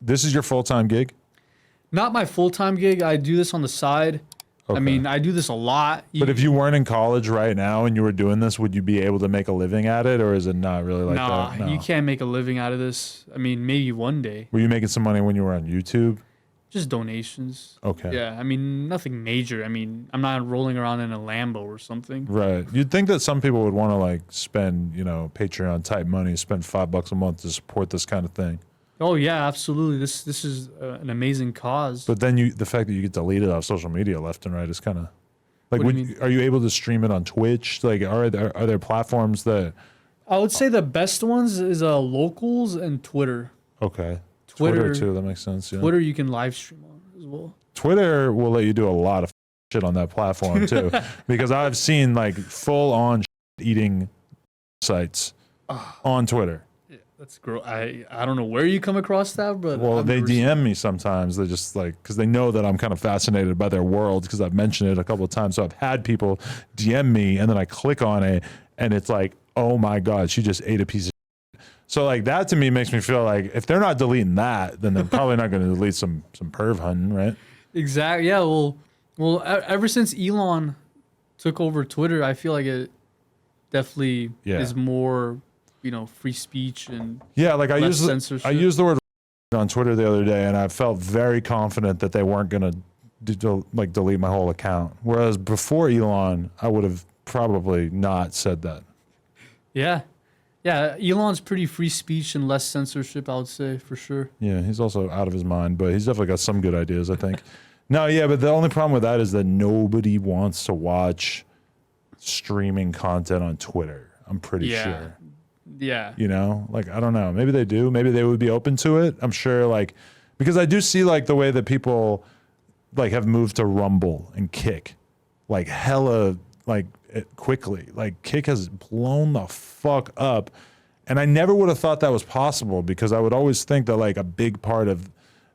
this is your full-time gig? Not my full-time gig. I do this on the side. Okay. I mean, I do this a lot. But if you weren't in college right now and you were doing this, would you be able to make a living at it, or is it not really like that? No, you can't make a living out of this. I mean, maybe one day. Were you making some money when you were on YouTube? Just donations. Okay. Yeah, I mean, nothing major. I mean, I'm not rolling around in a Lambo or something. Right. You'd think that some people would want to like spend, Patreon type money, spend $5 a month to support this kind of thing. Oh yeah, absolutely. This is an amazing cause. But then the fact that you get deleted off social media left and right is kind of like, What do you mean? are you able to stream it on Twitch? Like, are there platforms that? I would say the best ones is Locals and Twitter. Okay. Twitter too. That makes sense. Yeah. Twitter you can live stream on as well. Twitter will let you do a lot of shit on that platform too, because I've seen like full on eating sites on Twitter. Yeah, that's gross. I don't know where you come across that, but Well, they DM me sometimes. They just like, because they know that I'm kind of fascinated by their world because I've mentioned it a couple of times. So I've had people DM me and then I click on it and it's like, oh my God, she just ate a piece of shit. So like that to me makes me feel like if they're not deleting that, then they're probably not going to delete some perv hunting, right? Exactly. Yeah. Well, ever since Elon took over Twitter, I feel like it definitely is more, free speech and like I less used censorship. the word on Twitter the other day, and I felt very confident that they weren't going to delete my whole account. Whereas before Elon, I would have probably not said that. Yeah. Yeah, Elon's pretty free speech and less censorship, I would say, for sure. Yeah, he's also out of his mind, but he's definitely got some good ideas, I think. No, yeah, but the only problem with that is that nobody wants to watch streaming content on Twitter. I'm pretty sure. Yeah. I don't know. Maybe they do. Maybe they would be open to it. I'm sure, because I do see, the way that people, have moved to Rumble and Kick, hella, quickly. Kick has blown the fuck up. And I never would have thought that was possible because I would always think that, a big part of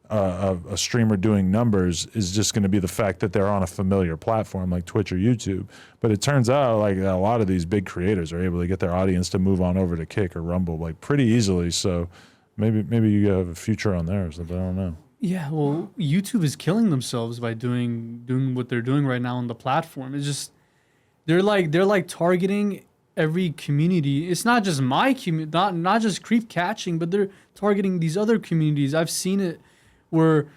a streamer doing numbers is just going to be the fact that they're on a familiar platform like Twitch or YouTube. But it turns out a lot of these big creators are able to get their audience to move on over to Kick or Rumble pretty easily. So maybe you have a future on there, but I don't know. Yeah, well, YouTube is killing themselves by doing what they're doing right now on the platform. It's just they're targeting every community. It's not just my community, not just creep catching, but they're targeting these other communities. I've seen it where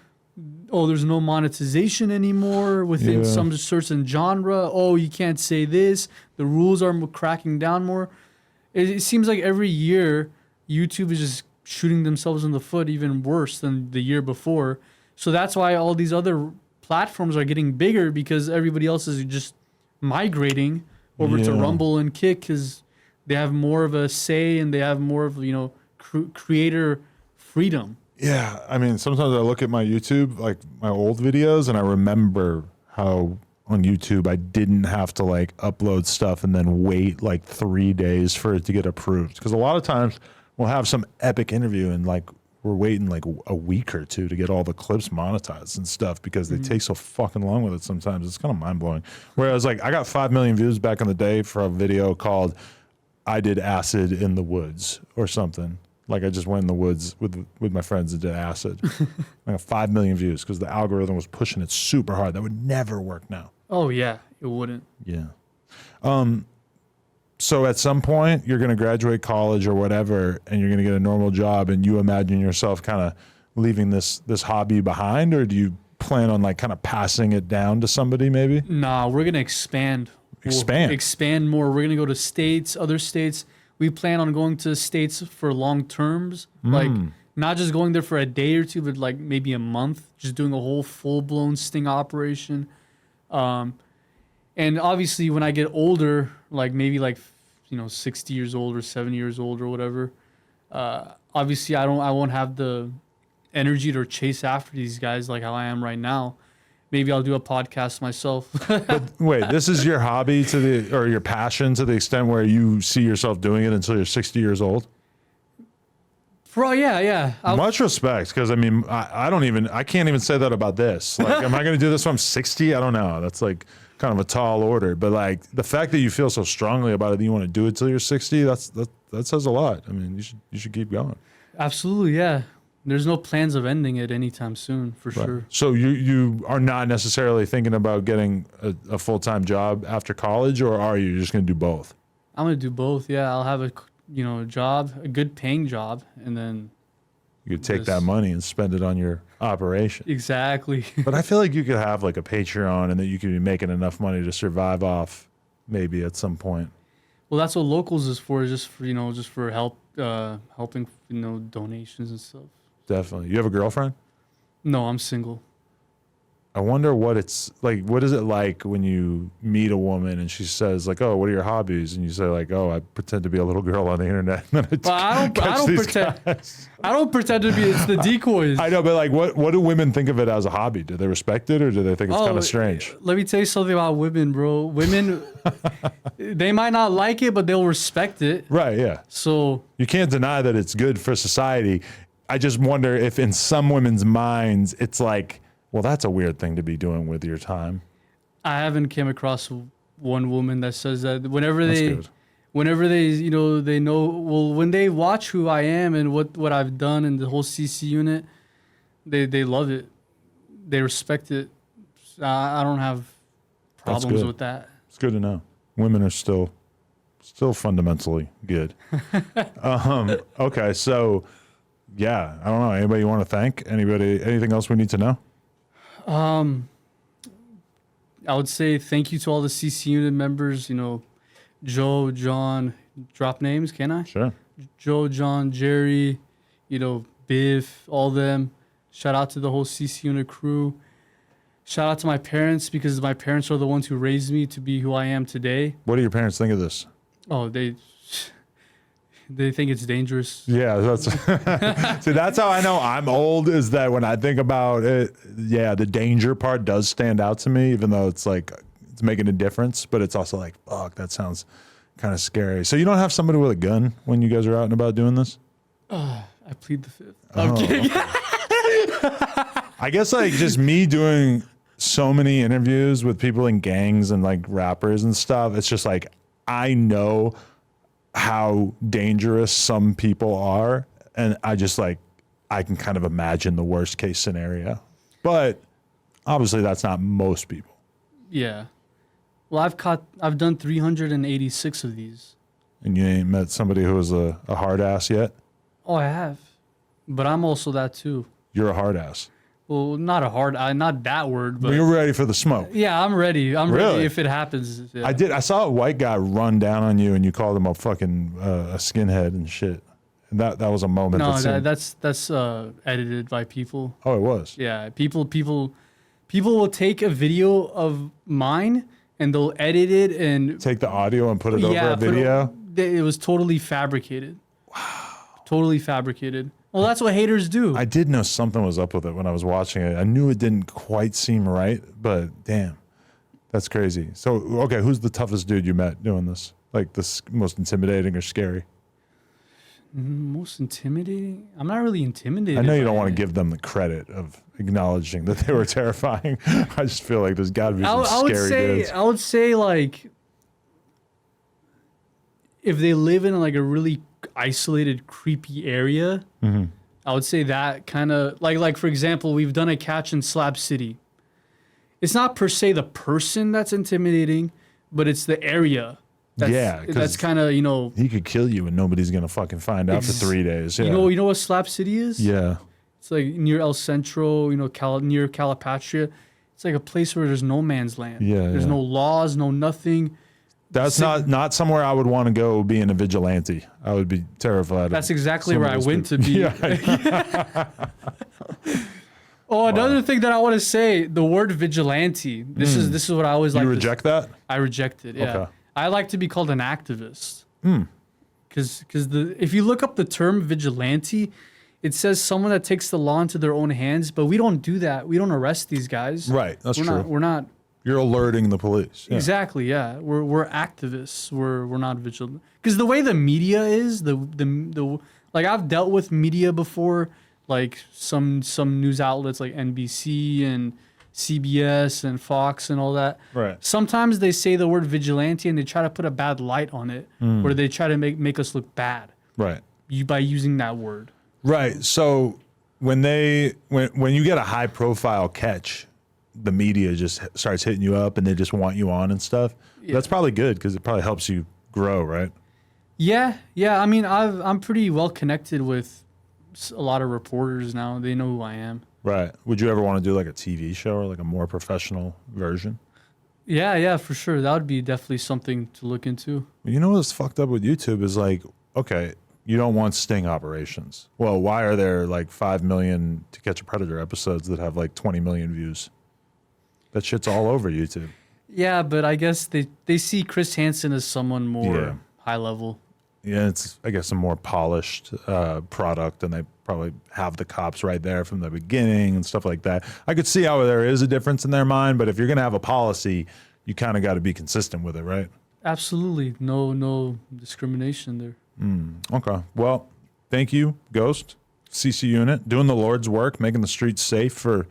there's no monetization anymore within some certain genre. Oh, you can't say this. The rules are cracking down more. It seems like every year YouTube is just shooting themselves in the foot even worse than the year before. So that's why all these other platforms are getting bigger because everybody else is just migrating over to Rumble and Kick because they have more of a say and they have more of creator freedom. Yeah, I mean, sometimes I look at my YouTube, my old videos, and I remember how on YouTube I didn't have to upload stuff and then wait 3 days for it to get approved. Because a lot of times we'll have some epic interview and we're waiting a week or two to get all the clips monetized and stuff because they take so fucking long with it sometimes. It's kind of mind blowing. Whereas I got 5 million views back in the day for a video called I Did Acid in the Woods or something. I just went in the woods with my friends and did acid. I got 5 million views because the algorithm was pushing it super hard. That would never work now. Oh, yeah, it wouldn't. Yeah. So at some point, you're going to graduate college or whatever, and you're going to get a normal job, and you imagine yourself kind of leaving this hobby behind, or do you plan on kind of passing it down to somebody maybe? Nah, we're going to expand. Expand more. We're going to go to other states. We plan on going to states for long terms, not just going there for a day or two, but maybe a month, just doing a whole full-blown sting operation. And obviously when I get older, maybe 60 years old or 70 years old or whatever, obviously I won't have the energy to chase after these guys like how I am right now. Maybe I'll do a podcast myself. But wait, this is your hobby or your passion to the extent where you see yourself doing it until you're 60 years old? Yeah. Much respect, because I mean, I can't even say that about this. Am I going to do this when I'm 60? I don't know. That's kind of a tall order. But the fact that you feel so strongly about it that you want to do it till you're 60, that says a lot. I mean, you should keep going. Absolutely, yeah. There's no plans of ending it anytime soon, for sure. So you are not necessarily thinking about getting a full-time job after college, or are you just going to do both? I'm gonna do both. Yeah, I'll have a job, a good paying job, and then You could take that money and spend it on your operation. exactly. But I feel like you could have like a Patreon and that you could be making enough money to survive off maybe at some point. Well, that's what Locals is for, just for help, helping, donations and stuff. Definitely. You have a girlfriend? No, I'm single. I wonder what it's like. What is it like when you meet a woman and she says like, "Oh, what are your hobbies?" And you say like, "Oh, I pretend to be a little girl on the internet." And then I don't pretend. I don't pretend to be. It's the decoys. I know, but like, what do women think of it as a hobby? Do they respect it, or do they think it's kind of strange? Let me tell you something about women, bro. Women, they might not like it, but they'll respect it. Right? Yeah. So You can't deny that it's good for society. I just wonder if in some women's minds it's like, well, that's a weird thing to be doing with your time. I haven't came across one woman that says that whenever That's they, good. whenever they, they know, well, when they watch who I am and what I've done in the whole CC unit, they love it. They respect it. I don't have problems good. with that. It's good to know. Women are still fundamentally good. Okay, so yeah, I don't know. Anybody you want to thank? Anybody? Anything else we need to know? I would say thank you to all the CC unit members, Joe, John, drop names, can I? Sure. Joe, John, Jerry, Biff, all them. Shout out to the whole CC unit crew. Shout out to my parents, because my parents are the ones who raised me to be who I am today. What do your parents think of this? Oh, they think it's dangerous. Yeah, that's see. That's how I know I'm old. Is that when I think about it? Yeah, the danger part does stand out to me, even though it's like it's making a difference. But it's also like, fuck, that sounds kind of scary. So you don't have somebody with a gun when you guys are out and about doing this? I plead the fifth. I'm kidding. I guess like just me doing so many interviews with people in gangs and like rappers and stuff. It's just like I know how dangerous some people are, and I just like I can kind of imagine the worst case scenario, but obviously that's not most people. Yeah. Well, I've done 386 of these. And you ain't met somebody who was a hard ass yet? Oh, I have, but I'm also that too. You're a hard ass. Well, not that word, but You're ready for the smoke. yeah, I'm ready. I'm Really? ready if it happens. Yeah. I saw a white guy run down on you and you called him a fucking a skinhead and shit. And that was a moment. No, seemed- that's edited by people. Oh, it was. Yeah, people will take a video of mine and they'll edit it and Take the audio and put it over a put it- video. It was totally fabricated. Wow. Totally fabricated. Well, that's what haters do. I did know something was up with it when I was watching it. I knew it didn't quite seem right, but damn, that's crazy. So, okay, who's the toughest dude you met doing this? Like the most intimidating or scary? Most intimidating? I'm not really intimidated. I know you by don't want to it. give them the credit of acknowledging that they were terrifying. I just feel like there's got to be some scary dudes. I would say like if they live in like a really isolated, creepy area, Mm-hmm. I would say that kind of like for example, we've done a catch in Slab City. It's not per se the person that's intimidating, but it's the area. Yeah, 'cause that's kind of He could kill you and nobody's gonna fucking find out for 3 days. Yeah. you know what Slab City is? Yeah. It's like near El Centro, near Calipatria. It's like a place where there's no man's land. Yeah, There's yeah. no laws, no nothing. That's not somewhere I would want to go being a vigilante. I would be terrified. That's of exactly some where of I those went to people. be. Yeah. Oh, another thing that I want to say, the word vigilante. This is what I always like. You reject that? I reject it. Yeah. Okay. I like to be called an activist. Because if you look up the term vigilante, it says someone that takes the law into their own hands, but we don't do that. We don't arrest these guys. Right. That's We're true. We're not. You're alerting the police. Yeah. Exactly. Yeah. We're activists. We're not vigilant. Because the way the media is, the like I've dealt with media before, like some news outlets like NBC and CBS and Fox and all that. Right. Sometimes they say the word vigilante and they try to put a bad light on it, where they try to make us look bad Right. by using that word. Right. So when you get a high profile catch, the media just starts hitting you up and they just want you on and stuff. Yeah. That's probably good because it probably helps you grow, right? Yeah. I mean, I'm pretty well connected with a lot of reporters now. They know who I am. Right. Would you ever want to do like a TV show or like a more professional version? Yeah, for sure. That would be definitely something to look into. You know what's fucked up with YouTube is like, okay, you don't want sting operations. Well, why are there like 5 million To Catch a Predator episodes that have like 20 million views? That shit's all over YouTube. Yeah, but I guess they see Chris Hansen as someone more high level. Yeah, it's, I guess, a more polished product, and they probably have the cops right there from the beginning and stuff like that. I could see how there is a difference in their mind, but if you're going to have a policy, you kind of got to be consistent with it, right? Absolutely. No discrimination there. Okay. Well, thank you, Ghost, CC Unit, doing the Lord's work, making the streets safe for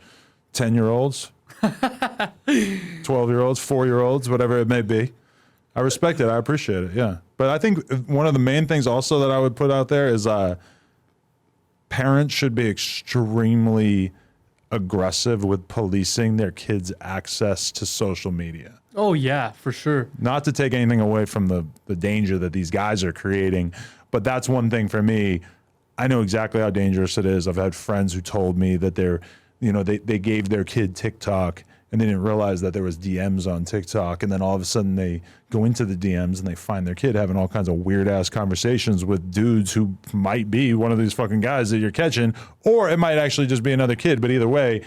10-year-olds, 12-year-olds, 4-year-olds, whatever it may be. I respect it. I appreciate it. Yeah. But I think one of the main things also that I would put out there is parents should be extremely aggressive with policing their kids' access to social media. Oh, yeah, for sure. Not to take anything away from the danger that these guys are creating, but that's one thing for me. I know exactly how dangerous it is. I've had friends who told me that they gave their kid TikTok and they didn't realize that there was DMs on TikTok. And then all of a sudden they go into the DMs and they find their kid having all kinds of weird ass conversations with dudes who might be one of these fucking guys that you're catching, or it might actually just be another kid. But either way,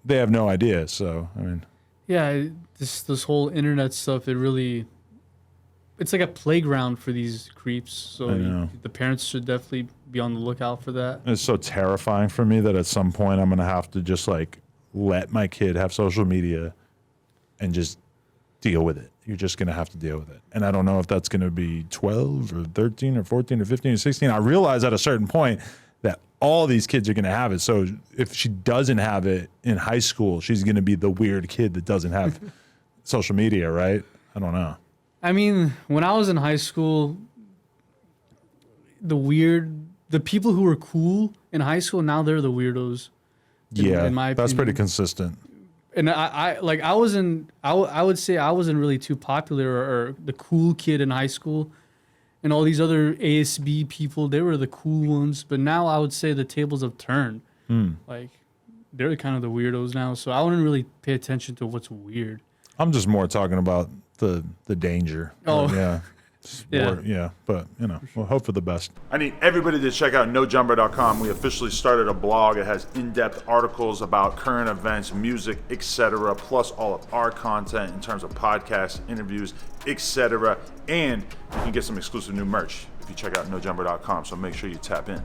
they have no idea. So, I mean, yeah, this whole internet stuff, it's like a playground for these creeps. So the parents should definitely be on the lookout for that. it's so terrifying for me that at some point I'm going to have to just like let my kid have social media and just deal with it. You're just going to have to deal with it. And I don't know if that's going to be 12 or 13 or 14 or 15 or 16. I realize at a certain point that all these kids are going to have it. So if she doesn't have it in high school, she's going to be the weird kid that doesn't have social media, right? I don't know. I mean, when I was in high school, the people who were cool in high school, now they're the weirdos. In my that's opinion. pretty consistent. And I would say I wasn't really too popular or the cool kid in high school. And all these other ASB people, they were the cool ones. But now I would say the tables have turned. Like, they're kind of the weirdos now. So I wouldn't really pay attention to what's weird. I'm just more talking about the danger. Oh. Yeah. Yeah. But we'll hope for the best. I need everybody to check out NoJumper.com. We officially started a blog. It has in-depth articles about current events, music, etc., plus all of our content in terms of podcasts, interviews, etc. And you can get some exclusive new merch if you check out NoJumper.com. So make sure you tap in.